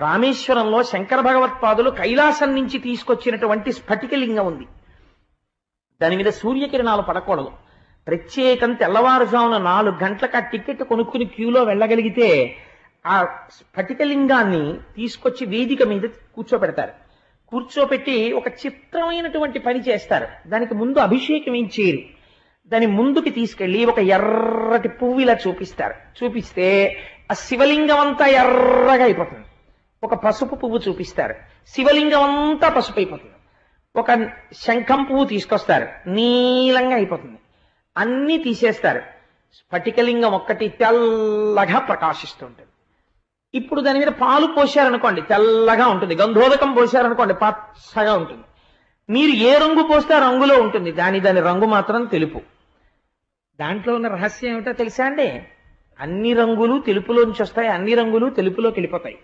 రామేశ్వరంలో శంకర భగవత్పాదులు కైలాసం నుంచి తీసుకొచ్చినటువంటి స్ఫటికలింగం ఉంది. దాని మీద సూర్యకిరణాలు పడకూడదు. ప్రత్యేకం తెల్లవారుజామున 4 గంటలకు ఆ టికెట్ కొనుక్కుని క్యూలో వెళ్ళగలిగితే ఆ స్ఫటికలింగాన్ని తీసుకొచ్చి వేదిక మీద కూర్చోబెడతారు. కూర్చోపెట్టి ఒక చిత్రమైనటువంటి పని చేస్తారు. దానికి ముందు అభిషేకం ఏం చేయరు. దాని ముందుకి తీసుకెళ్లి ఒక ఎర్రటి పువ్వు ఇలా చూపిస్తారు. చూపిస్తే ఆ శివలింగం అంతా ఎర్రగా అయిపోతుంది. ఒక పసుపు పువ్వు చూపిస్తారు, శివలింగం అంతా పసుపు అయిపోతుంది. ఒక శంఖం పువ్వు తీసుకొస్తారు, నీలంగా అయిపోతుంది. అన్నీ తీసేస్తారు. స్ఫటికలింగం ఒక్కటి తెల్లగా ప్రకాశిస్తుంటుంది. ఇప్పుడు దాని మీద పాలు పోశారనుకోండి తెల్లగా ఉంటుంది, గంధోదకం పోశారనుకోండి పచ్చగా ఉంటుంది. మీరు ఏ రంగు పోస్తే ఆ రంగులో ఉంటుంది, దాని రంగు మాత్రం తెలుపు. దాంట్లో ఉన్న రహస్యం ఏమిటో తెలుసా అండి? అన్ని రంగులు తెలుపులోంచి వస్తాయి, అన్ని రంగులు తెలుపులోకి వెళ్ళిపోతాయి.